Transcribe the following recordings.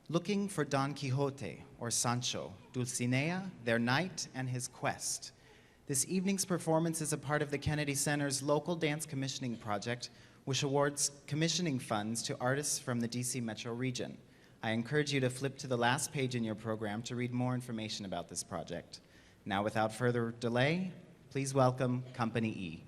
looking for Don Quixote, or Sancho, Dulcinea, their knight, and his quest. This evening's performance is a part of the Kennedy Center's local dance commissioning project, which awards commissioning funds to artists from the DC metro region. I encourage you to flip to the last page in your program to read more information about this project. Now, without further delay, please welcome Company E.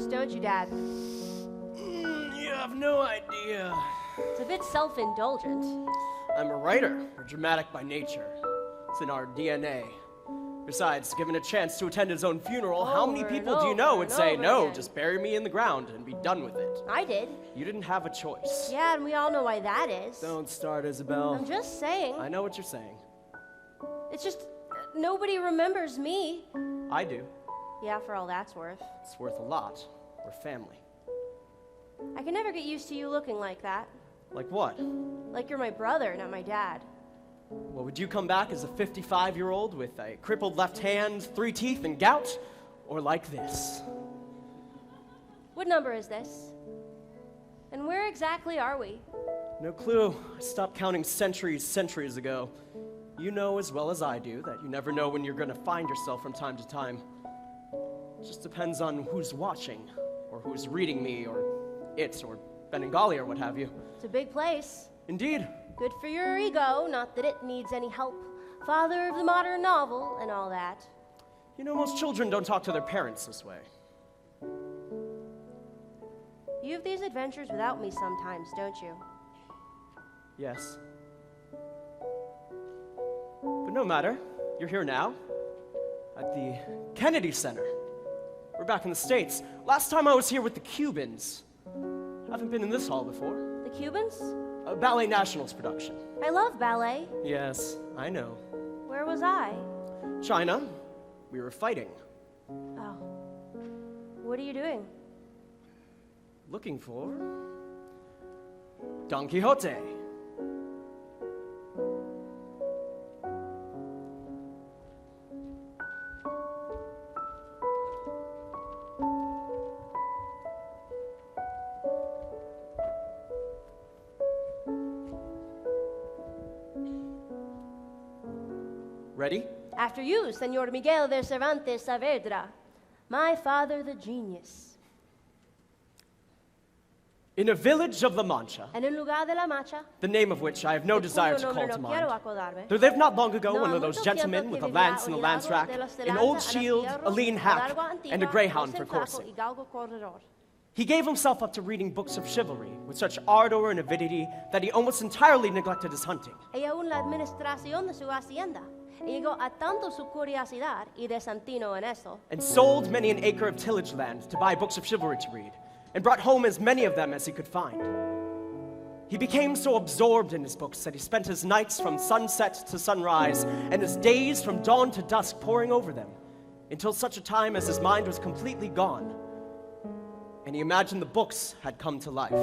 Don't you, Dad? You have no idea. It's a bit self-indulgent. I'm a writer. We're dramatic by nature. It's in our DNA. Besides, given a chance to attend his own funeral, how many Over and people do you know over would and say, over no, again. just bury me in the ground and be done with it? I did. You didn't have a choice. Yeah, and we all know why that is. Don't start, Isabel. I'm just saying. I know what you're saying. It's just nobody remembers me. I do. Yeah, for all that's worth. It's worth a lot. We're family. I can never get used to you looking like that. Like what? Like you're my brother, not my dad. Well, would you come back as a 55-year-old with a crippled left hand, 3 teeth, and gout? Or like this? What number is this? And where exactly are we? No clue. I stopped counting centuries ago. You know as well as I do that you never know when you're going to find yourself from time to time. It just depends on who's watching, or who's reading me, or it, or Bengali, or what have you. It's a big place. Indeed. Good for your ego, not that it needs any help. Father of the modern novel and all that. You know, most children don't talk to their parents this way. You have these adventures without me sometimes, don't you? Yes. But no matter. You're here now. At the Kennedy Center. We're back in the States. Last time I was here with the Cubans. Haven't been in this hall before. The Cubans? A Ballet Nationals production. I love ballet. Yes, I know. Where was I? China. We were fighting. Oh. What are you doing? Looking for Don Quixote. Ready? After you, Señor Miguel de Cervantes Saavedra, my father the genius. In a village of La Mancha, En un lugar de la Mancha, the name of which I have no de desire cuyo to call nombre to no quiero mind, acordarme, there lived not long ago no one ha of those mucho gentlemen tiempo with que a vivía lance and a un lance hidalgo rack, de los de an lanza, old a los shield, fierros, a lean una hat, larga and a antigua, greyhound voz for en flaco coursing. y galgo corredor. He gave himself up to reading books of chivalry with such ardor and avidity that he almost entirely neglected his hunting. Y aún la administración de su hacienda. Y llegó a tanto su curiosidad y desatino en eso, And sold many an acre of tillage land to buy books of chivalry to read, and brought home as many of them as he could find. He became so absorbed in his books that he spent his nights from sunset to sunrise, and his days from dawn to dusk poring over them, until such a time as his mind was completely gone, and he imagined the books had come to life.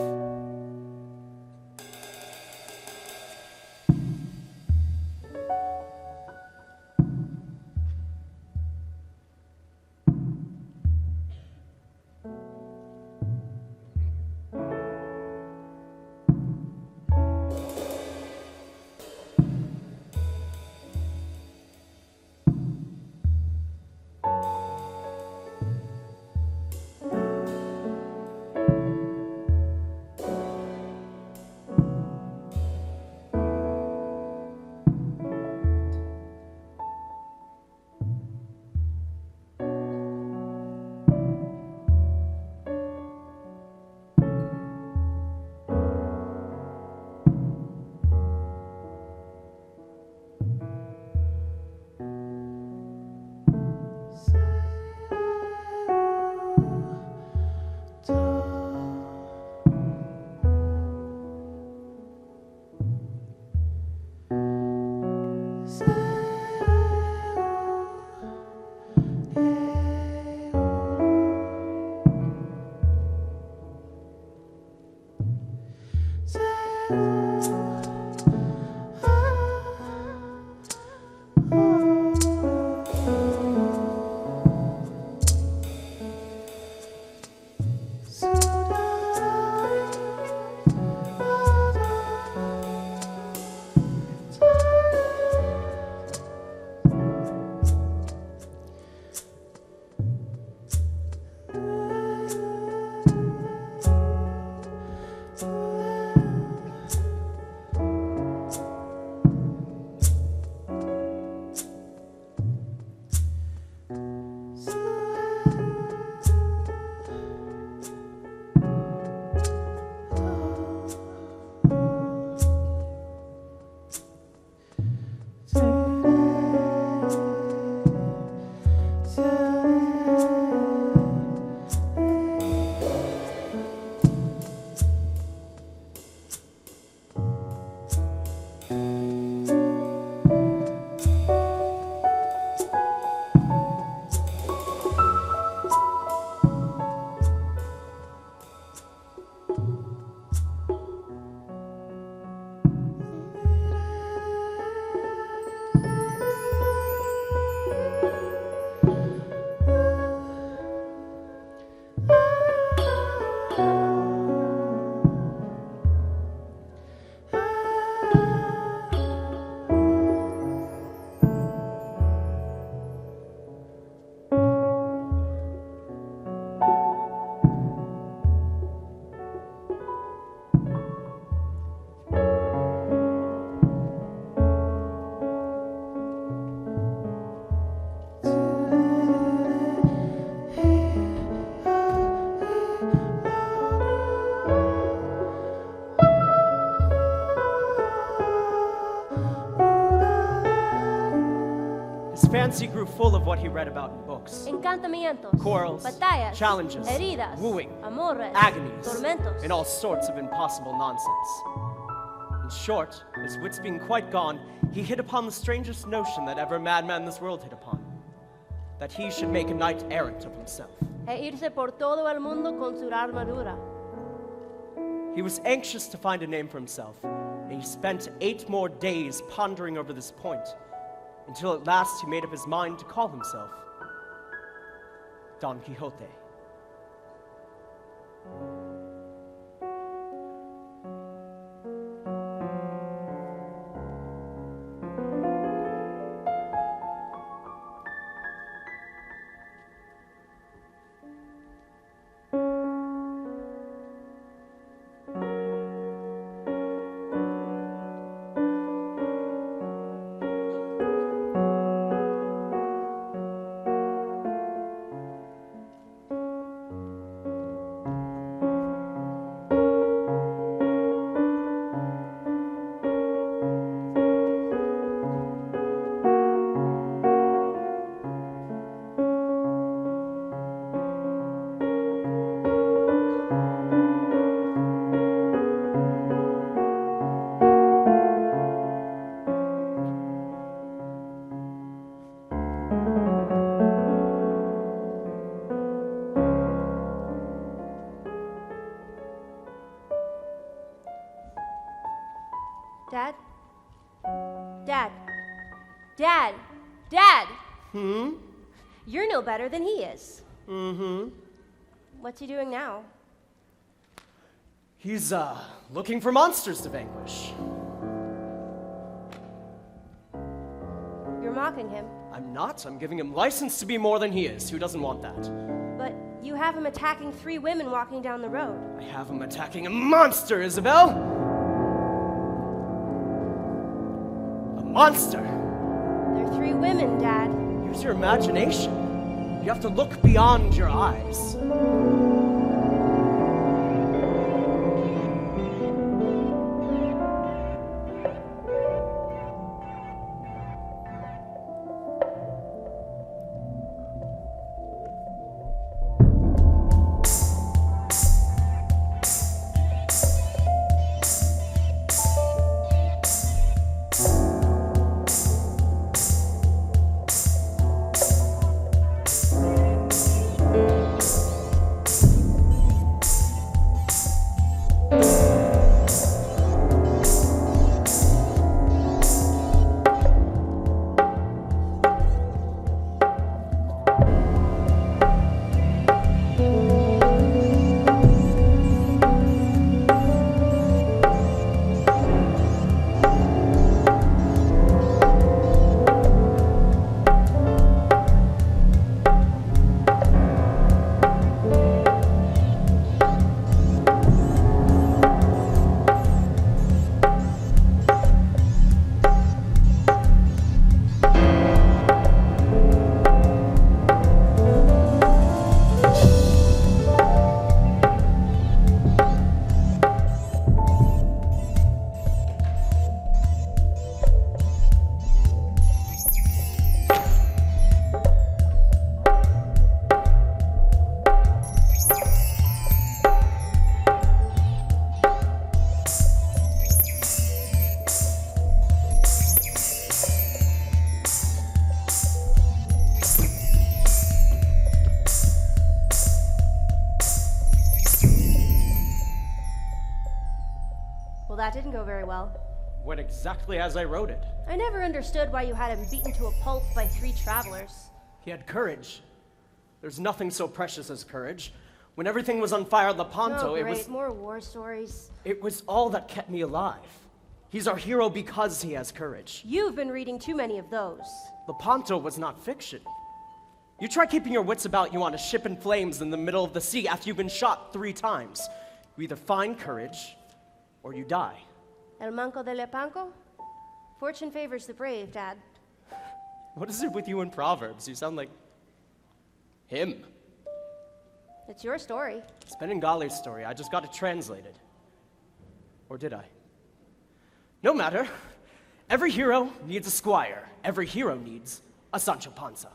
fancy grew full of what he read about in books. Encantamientos, Quarrels, batallas, challenges, heridas, wooing, amores, agonies, tormentos. and all sorts of impossible nonsense. In short, his wits being quite gone, he hit upon the strangest notion that ever madman this world hit upon. That he should make a knight errant of himself. E irse por todo el mundo con su armadura. He was anxious to find a name for himself, and he spent 8 more days pondering over this point, until at last he made up his mind to call himself Don Quixote. Dad? Dad? Dad? Dad? You're no better than he is. What's he doing now? He's, looking for monsters to vanquish. You're mocking him, I'm not. I'm giving him license to be more than he is. Who doesn't want that? but you have him attacking 3 women walking down the road. I have him attacking a monster, Isabel! A monster! They're 3 women, Dad. Use your imagination. You have to look beyond your eyes. That didn't go very well. Went exactly as I wrote it. I never understood why you had him beaten to a pulp by 3 travelers. He had courage. There's nothing so precious as courage. When everything was on fire at Lepanto, Oh, great. More war stories. it was all that kept me alive. He's our hero because he has courage. You've been reading too many of those. Lepanto was not fiction. You try keeping your wits about you on a ship in flames in the middle of the sea after you've been shot 3 times. You either find courage or you die. El manco de Lepanco? Fortune favors the brave, Dad. What is it with you in Proverbs? You sound like him. It's your story. It's Benengali's story. I just got it translated. Or did I? No matter. Every hero needs a squire. Every hero needs a Sancho Panza.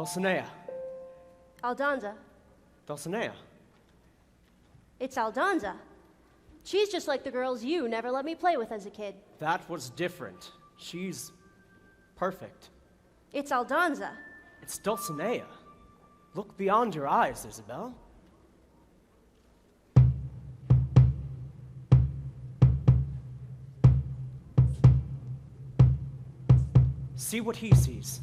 Dulcinea. Aldonza. Dulcinea. It's Aldonza. She's just like the girls you never let me play with as a kid. That was different. She's perfect. It's Aldonza. It's Dulcinea. Look beyond your eyes, Isabel. See what he sees.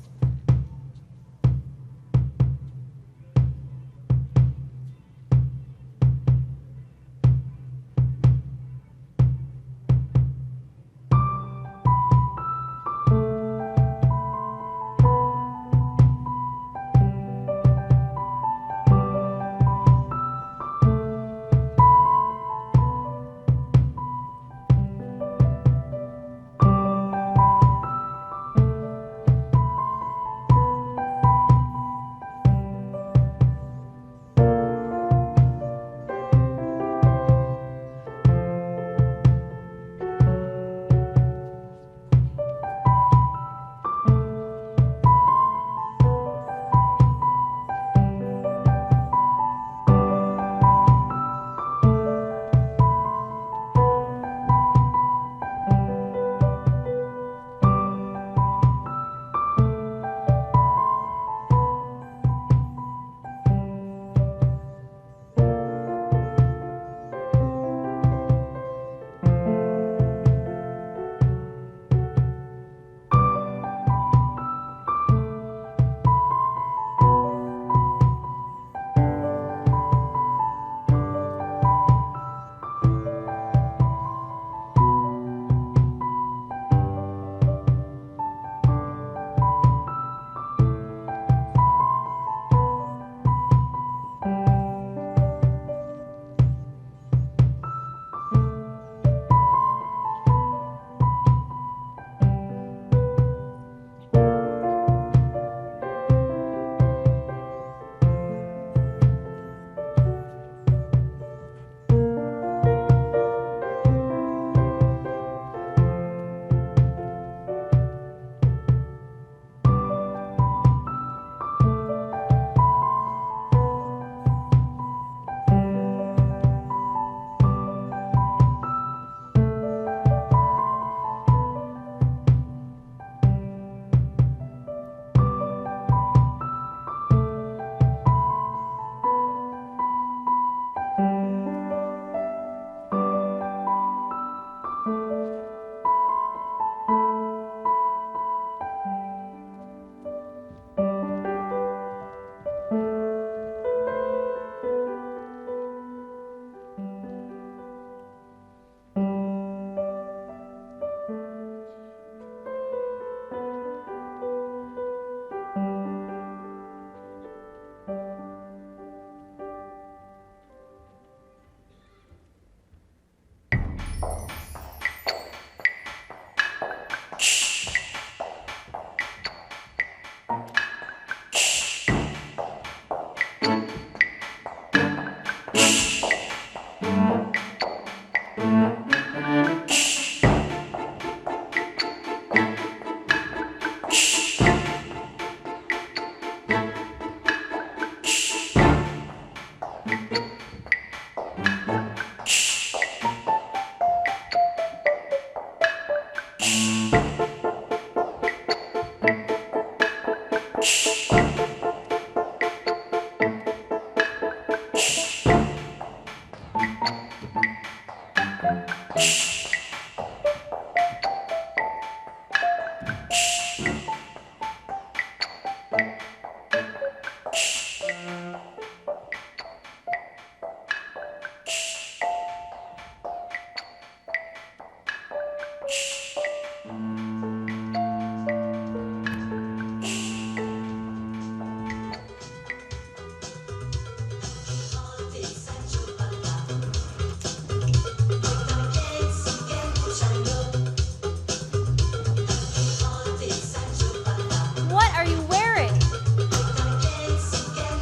What are you wearing?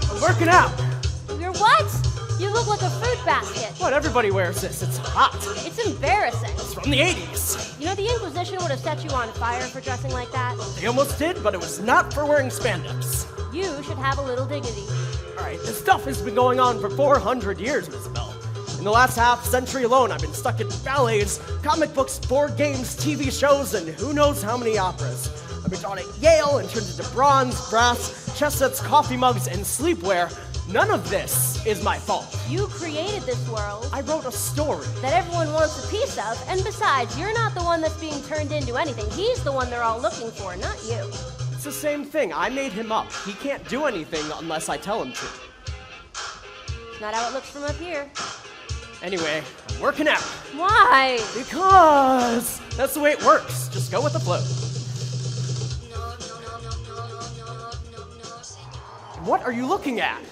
I'm working out. You're what? You look like a fruit basket. What, everybody wears this. It's hot. It's embarrassing. It's from the 80s. You know, the Inquisition would have set you on fire for dressing like that. They almost did, but it was not for wearing spandex. You should have a little dignity. All right, this stuff has been going on for 400 years, Isabel. In the last half century alone, I've been stuck in ballets, comic books, board games, TV shows, and who knows how many operas. I've been taught at Yale and turned into bronze, brass, chess sets, coffee mugs, and sleepwear. None of this is my fault. You created this world I wrote a story. that everyone wants a piece of, and besides, you're not the one that's being turned into anything. He's the one they're all looking for, not you. It's the same thing. I made him up. He can't do anything unless I tell him to. It's not how it looks from up here. Anyway, I'm working out. Why? Because that's the way it works. Just go with the flow. What are you looking at?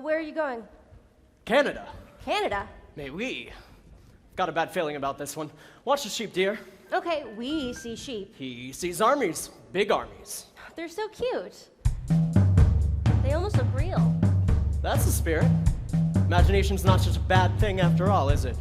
Where are you going? Canada. Canada? May we? Got a bad feeling about this one. Watch the sheep, dear. Okay, we see sheep. He sees armies. Big armies. They're so cute. They almost look real. That's the spirit. Imagination's not such a bad thing after all, is it?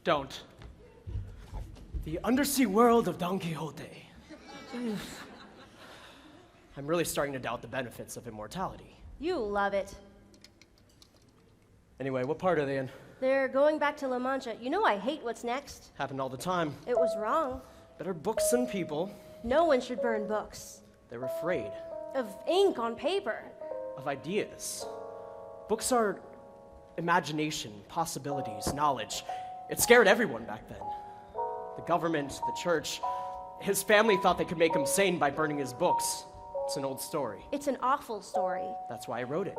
Don't. The undersea world of Don Quixote. I'm really starting to doubt the benefits of immortality. You love it. Anyway, what part are they in? They're going back to La Mancha. You know I hate what's next. Happened all the time. It was wrong. Better books than people. No one should burn books. They're afraid. Of ink on paper. Of ideas. Books are imagination, possibilities, knowledge. It scared everyone back then. The government, the church. His family thought they could make him sane by burning his books. It's an old story. It's an awful story. That's why I wrote it.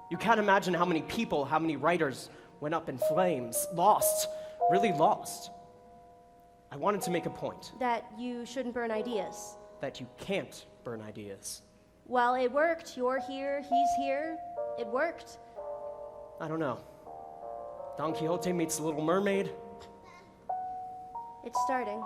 You can't imagine how many people, how many writers went up in flames, lost, really lost. I wanted to make a point. That you shouldn't burn ideas. That you can't burn ideas. Well, it worked. You're here, he's here. It worked. I don't know. Don Quixote meets the Little Mermaid. It's starting.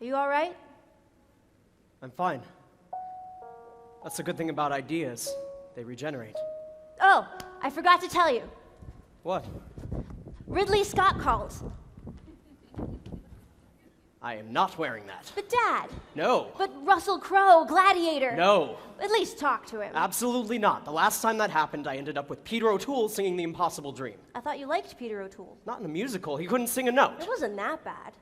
Are you all right? I'm fine. That's the good thing about ideas. They regenerate. Oh, I forgot to tell you. What? Ridley Scott called. I am not wearing that. But Dad. No. But Russell Crowe, Gladiator. No. At least talk to him. Absolutely not. The last time that happened, I ended up with Peter O'Toole singing The Impossible Dream. I thought you liked Peter O'Toole. Not in a musical. He couldn't sing a note. It wasn't that bad.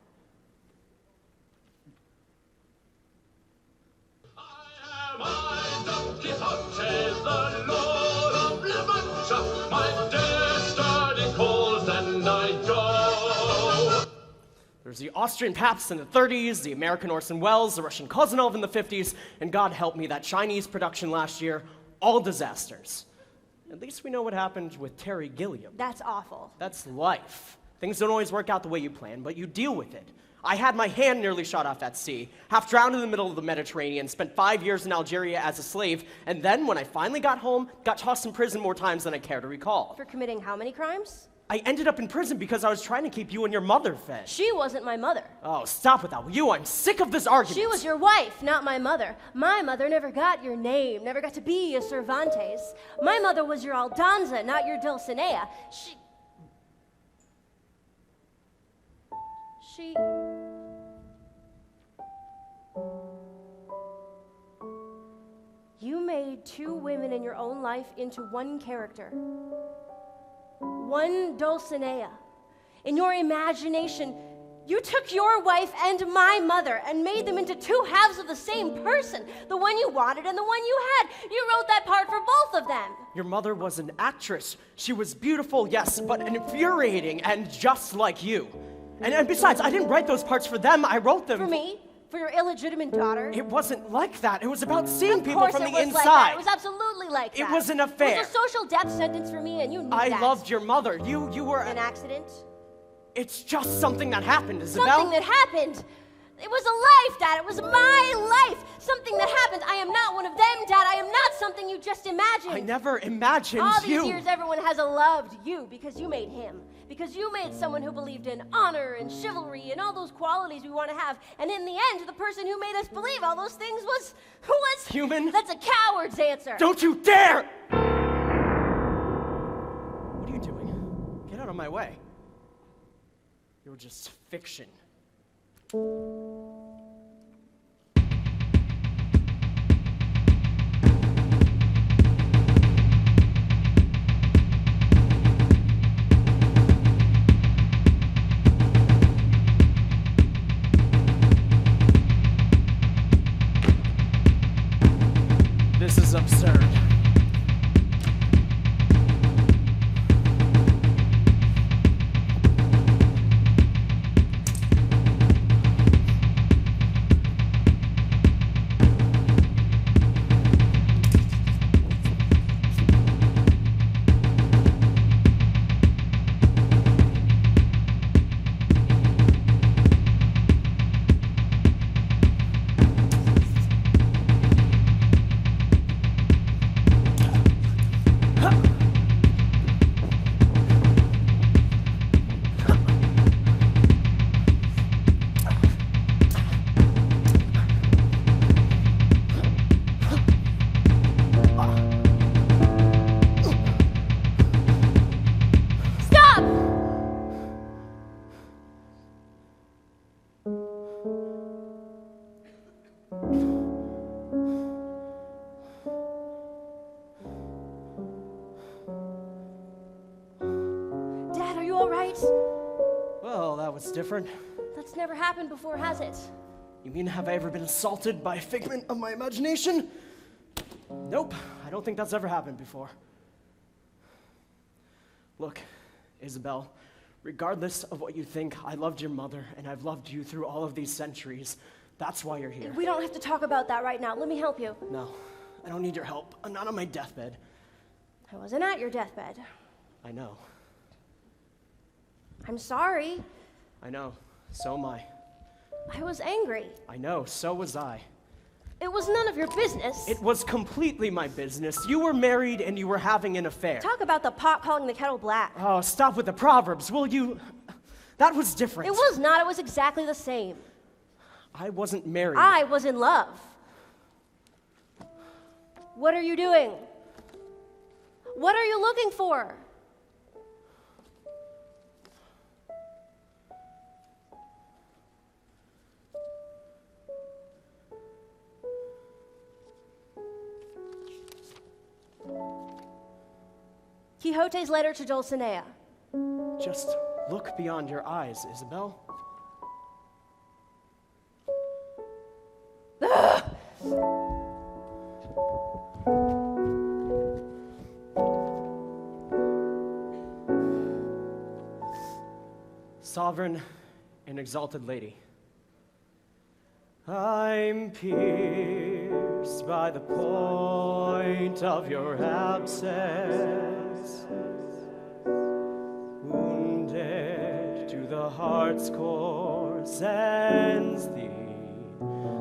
I, Don Quixote, the Lord of La Mancha, my destiny There's the Austrian Pabst in the 30s, the American Orson Welles, the Russian Kozanov in the 50s, and God help me, that Chinese production last year, all disasters. At least we know what happened with Terry Gilliam. That's awful. That's life. Things don't always work out the way you plan, but you deal with it. I had my hand nearly shot off at sea, half drowned in the middle of the Mediterranean, spent 5 years in Algeria as a slave, and then when I finally got home, got tossed in prison more times than I care to recall. For committing how many crimes? I ended up in prison because I was trying to keep you and your mother fed. She wasn't my mother. Oh, stop with that, will you? I'm sick of this argument. She was your wife, not my mother. My mother never got your name, never got to be a Cervantes. My mother was your Aldonza, not your Dulcinea. She... You made two women in your own life into one character. One Dulcinea. In your imagination, you took your wife and my mother and made them into two halves of the same person, the one you wanted and the one you had. You wrote that part for both of them. Your mother was an actress. She was beautiful, yes, but infuriating and just like you. And besides, I didn't write those parts for them, I wrote them... For me? For your illegitimate daughter? It wasn't like that. It was about seeing people from the inside. Like that. It was absolutely like that. It was an affair. It was a social death sentence for me, and you knew that. I loved your mother. You were... An accident? It's just something that happened, Isabel. Something that happened? It was a life, Dad. It was my life. Something that happened. I am not one of them, Dad. I am not something you just imagined. I never imagined All these you. years, everyone has loved you because you made him. Because you made someone who believed in honor and chivalry and all those qualities we want to have. And in the end, the person who made us believe all those things was... Human? That's a coward's answer. Don't you dare! What are you doing? Get out of my way. You're just fiction. This is absurd. Well, that was different. That's never happened before, has it? You mean, have I ever been assaulted by a figment of my imagination? Nope, I don't think that's ever happened before. Look, Isabel, regardless of what you think, I loved your mother, and I've loved you through all of these centuries. That's why you're here. We don't have to talk about that right now. Let me help you. No, I don't need your help. I'm not on my deathbed. I wasn't at your deathbed. I know. I'm sorry. I know. So am I. I was angry. I know. So was I. It was none of your business. It was completely my business. You were married and you were having an affair. Talk about the pot calling the kettle black. Oh, stop with the proverbs, will you? That was different. It was not. It was exactly the same. I wasn't married. I was in love. What are you doing? What are you looking for? Quixote's letter to Dulcinea. Just look beyond your eyes, Isabel. Sovereign an exalted lady. I'm pierced by the point of your absence, wounded to the heart's core, sends thee,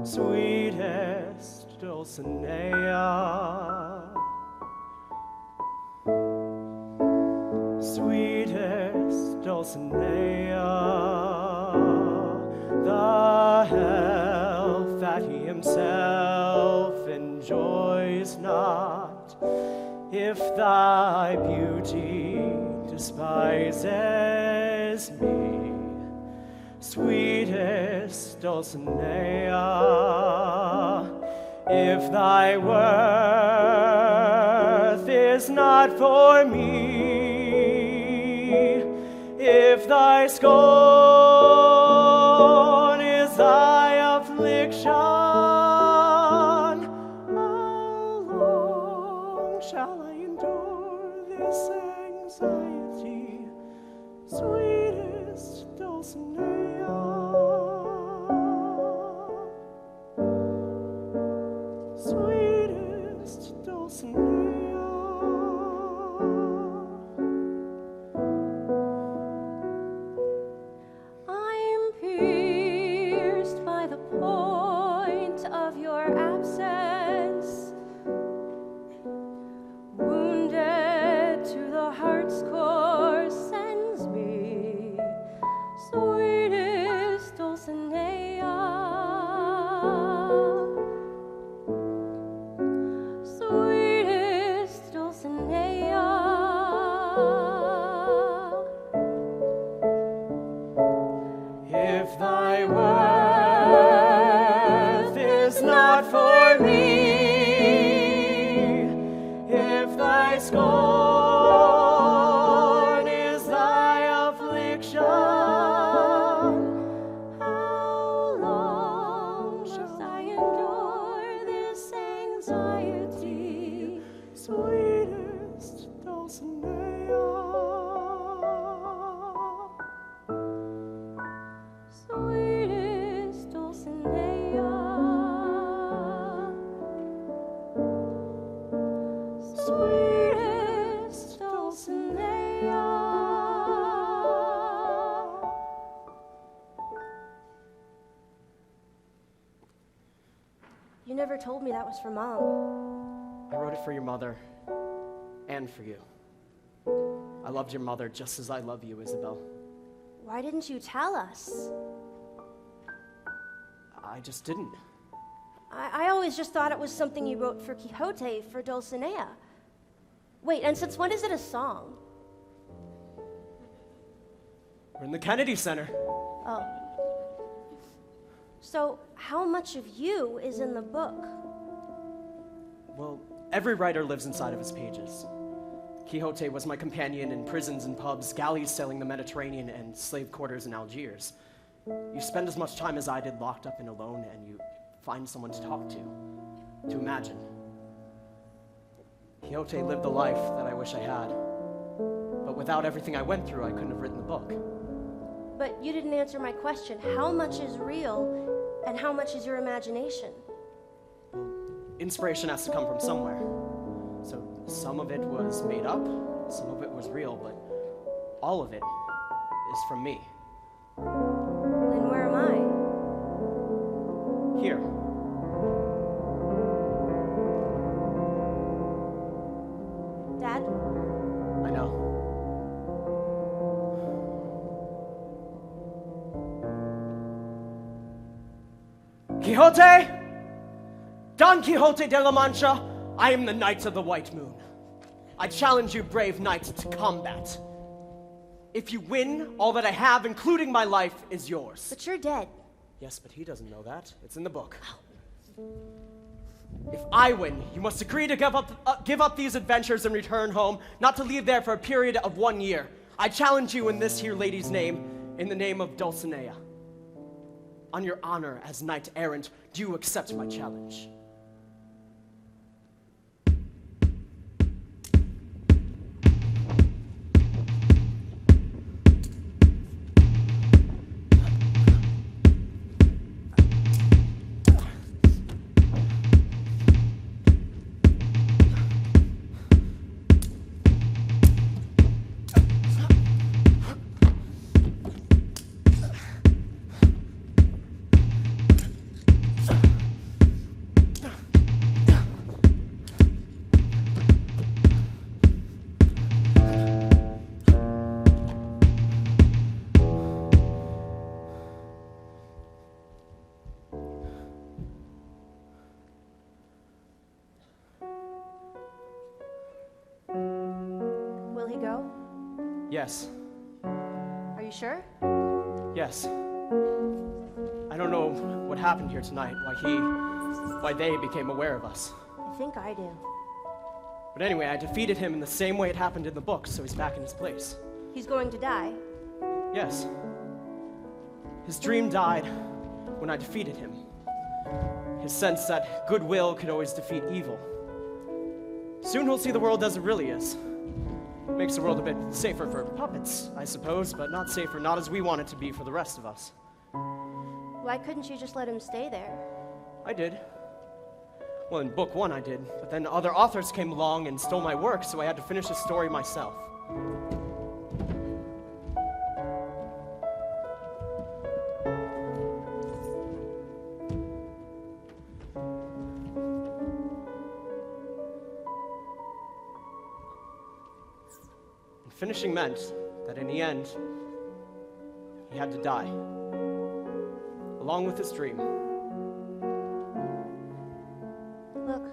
sweetest Dulcinea. Sweetest Dulcinea, the health that he himself enjoys not, if thy beauty despises me. Sweetest Dulcinea, if thy worth is not for me, if thy scorn is thy affliction, how long shall I endure this anxiety? Sweetest Dulcinea, sweetest Dulcinea. I'm pierced by the point of your absence, wounded to the heart's core, sends me, sweetest Dulcinea, sweetest Dulcinea. If thy worth is not for me, if thy scorn is thy affliction, how long shall I endure this anxiety? Sweetest Dulcinea, sweetest Dulcinea, sweetest Dulcinea. You never told me that was for Mom. I wrote it for your mother and for you. I loved your mother just as I love you, Isabel. Why didn't you tell us? I just didn't. I always just thought it was something you wrote for Quixote for Dulcinea. Wait, and since when is it a song? We're in the Kennedy Center. Oh. So, how much of you is in the book? Well, every writer lives inside of his pages. Quixote was my companion in prisons and pubs, galleys sailing the Mediterranean, and slave quarters in Algiers. You spend as much time as I did locked up and alone, and you find someone to talk to imagine. Quixote lived the life that I wish I had. But without everything I went through, I couldn't have written the book. But you didn't answer my question. How much is real and how much is your imagination? Inspiration has to come from somewhere. So some of it was made up, some of it was real, but all of it is from me. Then where am I? Here. Dad? I know. Quixote! Don Quixote de la Mancha, I am the Knight of the White Moon. I challenge you, brave knight, to combat. If you win, all that I have, including my life, is yours. But you're dead. Yes, but he doesn't know that. It's in the book. If I win, you must agree to give up these adventures and return home, not to leave there for a period of 1 year. I challenge you in this here lady's name, in the name of Dulcinea. On your honor as knight errant, do you accept my challenge? Yes. Are you sure? Yes. I don't know what happened here tonight, why they became aware of us. I think I do. But anyway, I defeated him in the same way it happened in the book, so he's back in his place. He's going to die. Yes. His dream died when I defeated him. His sense that goodwill could always defeat evil. Soon he'll see the world as it really is. Makes the world a bit safer for puppets, I suppose, but not safer, not as we want it to be for the rest of us. Why couldn't you just let him stay there? I did. Well, in book 1 I did, but then other authors came along and stole my work, so I had to finish the story myself. And finishing meant that in the end, he had to die, along with his dream. Look.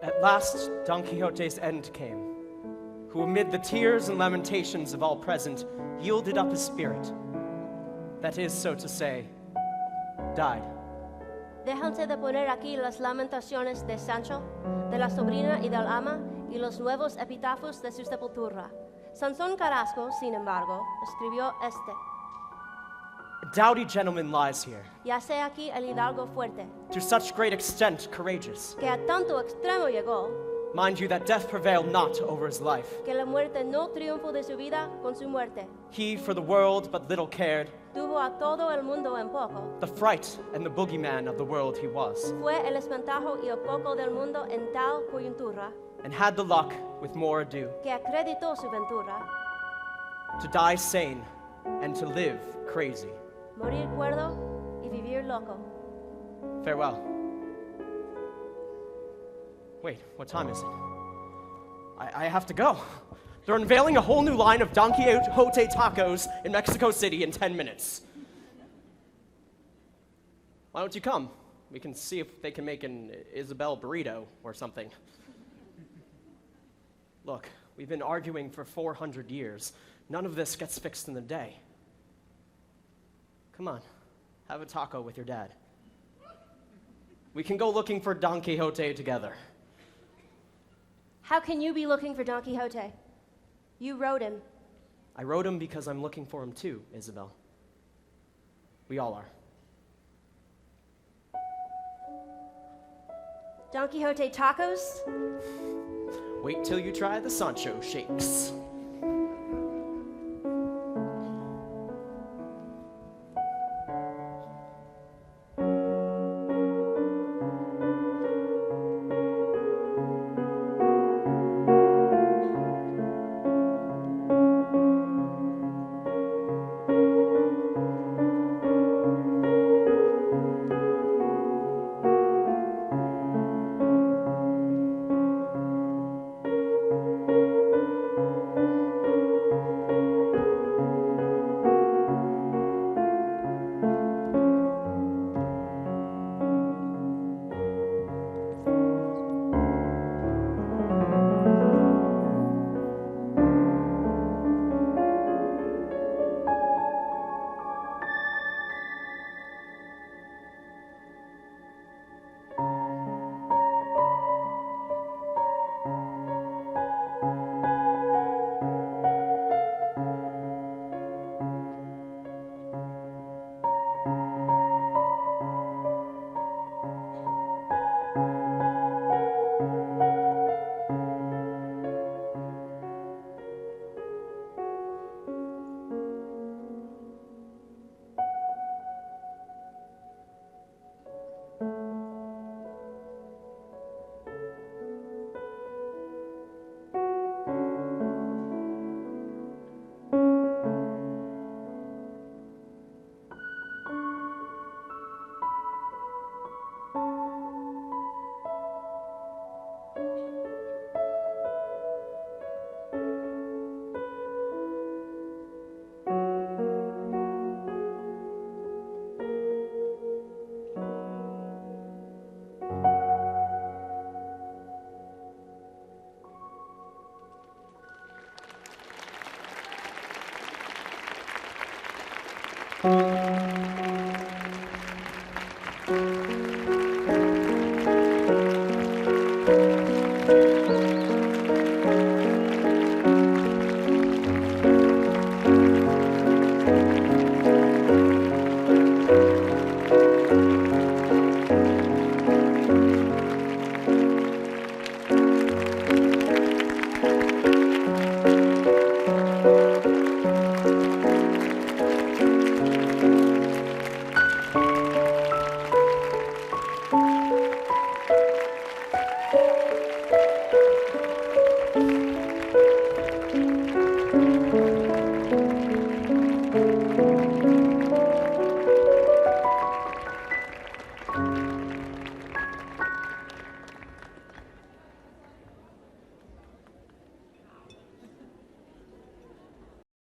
At last, Don Quixote's end came, who amid the tears and lamentations of all present yielded up his spirit. That is, so to say, died. Déjanse de poner aquí las lamentaciones de Sancho, de la sobrina y del ama, y los nuevos epitafios de su sepultura. Sansón Carrasco, sin embargo, escribió este. A doughty gentleman lies here, Yace aquí el hidalgo fuerte, to such great extent courageous. que a tanto extremo llegó, Mind you that death prevailed not over his life. que la muerte no triunfó de su vida con su muerte. He for the world but little cared, Tuvo a todo el mundo en poco. the fright and the boogeyman of the world he was. Fue el espantajo y el coco del mundo en tal coyuntura. and had the luck, with more ado, que acreditó su ventura, to die sane and to live crazy. morir cuerdo y vivir loco. Farewell. Wait, what time is it? I have to go. They're unveiling a whole new line of Don Quixote tacos in Mexico City in 10 minutes. Why don't you come? We can see if they can make an Isabel burrito or something. Look, we've been arguing for 400 years. None of this gets fixed in a day. Come on, have a taco with your dad. We can go looking for Don Quixote together. How can you be looking for Don Quixote? You wrote him. I wrote him because I'm looking for him too, Isabel. We all are. Don Quixote tacos? Wait till you try the Sancho shakes.